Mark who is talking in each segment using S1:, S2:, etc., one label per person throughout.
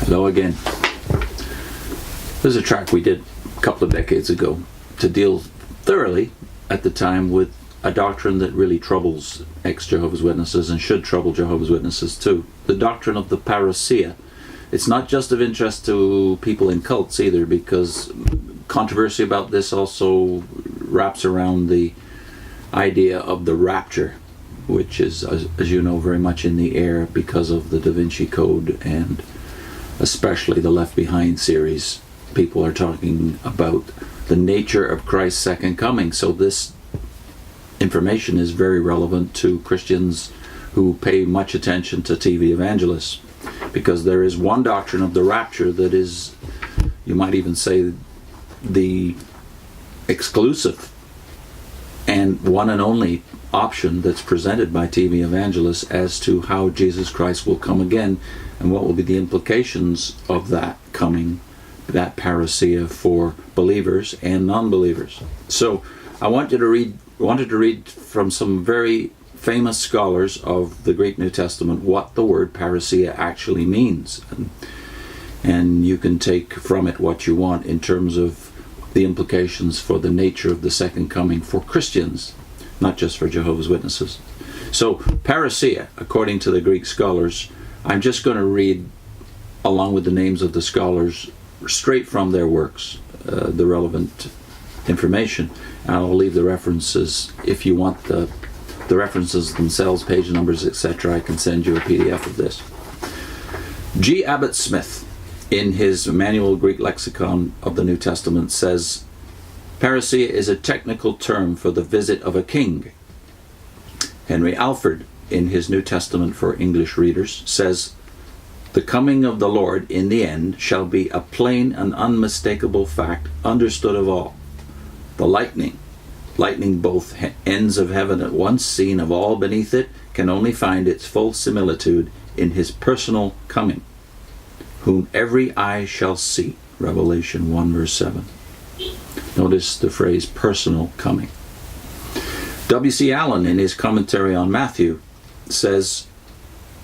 S1: Hello again. There's a track we did a couple of decades ago to deal thoroughly at the time with a doctrine that really troubles ex-Jehovah's Witnesses and should trouble Jehovah's Witnesses too. The doctrine of the Parousia. It's not just of interest to people in cults either, because controversy about this also wraps around the idea of the rapture, which is, as you know, very much in the air because of the Da Vinci Code and especially the Left Behind series. People are talking about the nature of Christ's second coming. So this information is very relevant to Christians who pay much attention to TV evangelists, because there is one doctrine of the rapture that is, you might even say, the exclusive and one and only option that's presented by TV evangelists as to how Jesus Christ will come again and what will be the implications of that coming, that parousia, for believers and non-believers. So I wanted to read from some very famous scholars of the Greek New Testament what the word parousia actually means, and you can take from it what you want in terms of the implications for the nature of the second coming for Christians, not just for Jehovah's Witnesses. So parousia, according to the Greek scholars, I'm just going to read along with the names of the scholars straight from their works, the relevant information, and I'll leave the references. If you want the references themselves, page numbers, etc., I can send you a PDF of this. G. Abbott Smith, in his Manual Greek Lexicon of the New Testament, says, parousia is a technical term for the visit of a king. Henry Alford, in his New Testament for English readers, says, the coming of the Lord in the end shall be a plain and unmistakable fact, understood of all. The lightning both ends of heaven at once, seen of all beneath it, can only find its full similitude in his personal coming, whom every eye shall see. Revelation 1 verse 7. Notice the phrase personal coming. W.C. Allen, in his commentary on Matthew, says,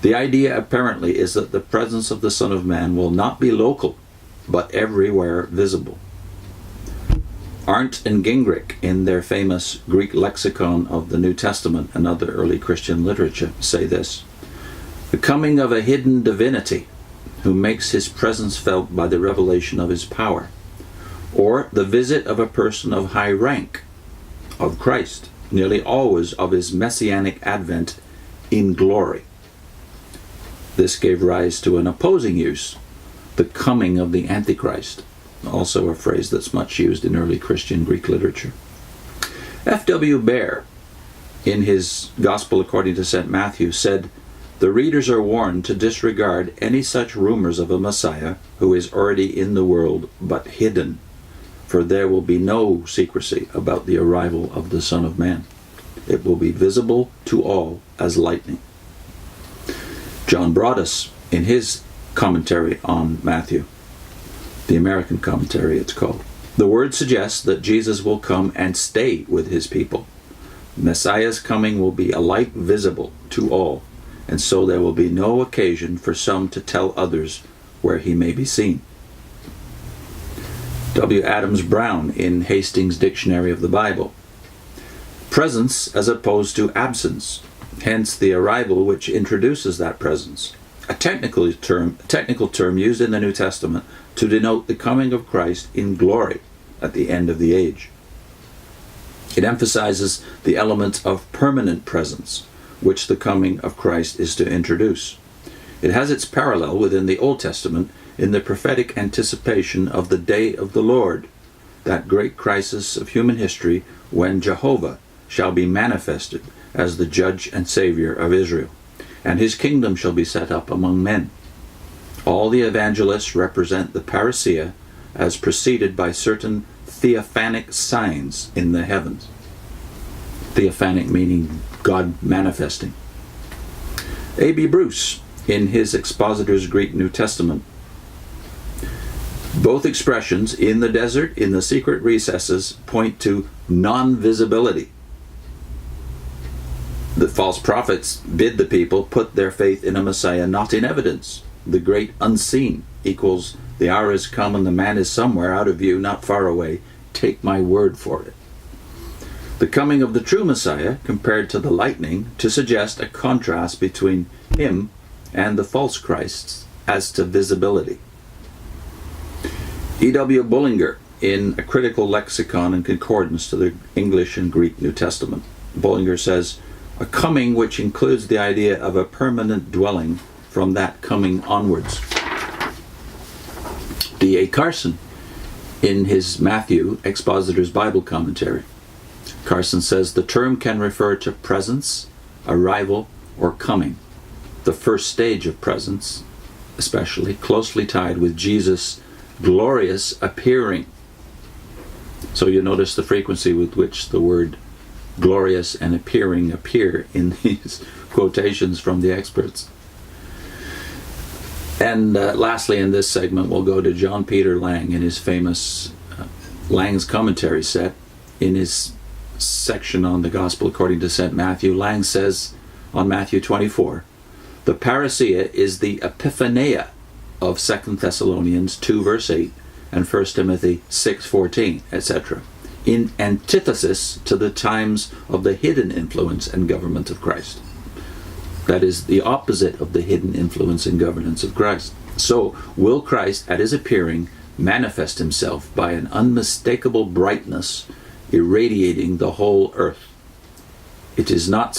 S1: the idea apparently is that the presence of the Son of Man will not be local, but everywhere visible. Arndt and Gingrich, in their famous Greek lexicon of the New Testament and other early Christian literature, say this: the coming of a hidden divinity who makes his presence felt by the revelation of his power, or the visit of a person of high rank, of Christ, nearly always of his messianic advent in glory. This gave rise to an opposing use, the coming of the Antichrist, also a phrase that's much used in early Christian Greek literature. F.W. Baer, in his Gospel according to St. Matthew, said, the readers are warned to disregard any such rumors of a Messiah who is already in the world but hidden, for there will be no secrecy about the arrival of the Son of Man. It will be visible to all as lightning. John Broadus, in his commentary on Matthew, the American commentary it's called, the word suggests that Jesus will come and stay with his people. Messiah's coming will be alike visible to all, and so there will be no occasion for some to tell others where he may be seen. W. Adams Brown, in Hastings' Dictionary of the Bible, presence as opposed to absence, hence the arrival which introduces that presence, a technical term used in the New Testament to denote the coming of Christ in glory at the end of the age. It emphasizes the element of permanent presence, which the coming of Christ is to introduce. It has its parallel within the Old Testament in the prophetic anticipation of the day of the Lord, that great crisis of human history when Jehovah shall be manifested as the judge and savior of Israel, and his kingdom shall be set up among men. All the evangelists represent the parousia as preceded by certain theophanic signs in the heavens. Theophanic meaning God manifesting. A.B. Bruce, in his Expositor's Greek New Testament, both expressions, in the desert, in the secret recesses, point to non-visibility. The false prophets bid the people put their faith in a Messiah not in evidence, the great unseen, equals the hour is come and the man is somewhere out of view, not far away. Take my word for it. The coming of the true Messiah compared to the lightning to suggest a contrast between him and the false Christs as to visibility. E.W. Bullinger, in A Critical Lexicon and Concordance to the English and Greek New Testament, Bullinger says, a coming which includes the idea of a permanent dwelling from that coming onwards. D.A. Carson, in his Matthew Expositor's Bible Commentary, Carson says the term can refer to presence, arrival, or coming. The first stage of presence, especially, closely tied with Jesus' glorious appearing. So you notice the frequency with which the word glorious and appearing appear in these quotations from the experts. And lastly, in this segment, we'll go to John Peter Lang in his famous Lang's commentary set. In his section on the Gospel according to St. Matthew, Lang says on Matthew 24, the parousia is the epiphaneia of 2 Thessalonians 2 verse 8 and 1 Timothy 6:14, etc., in antithesis to the times of the hidden influence and government of Christ. That is the opposite of the hidden influence and governance of Christ. So, will Christ, at his appearing, manifest himself by an unmistakable brightness irradiating the whole earth? It is not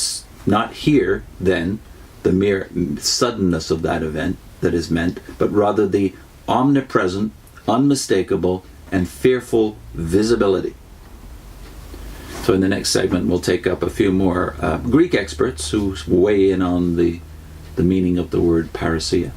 S1: here, then, the mere suddenness of that event that is meant, but rather the omnipresent, unmistakable, and fearful visibility. So in the next segment, we'll take up a few more Greek experts who weigh in on the meaning of the word parousia.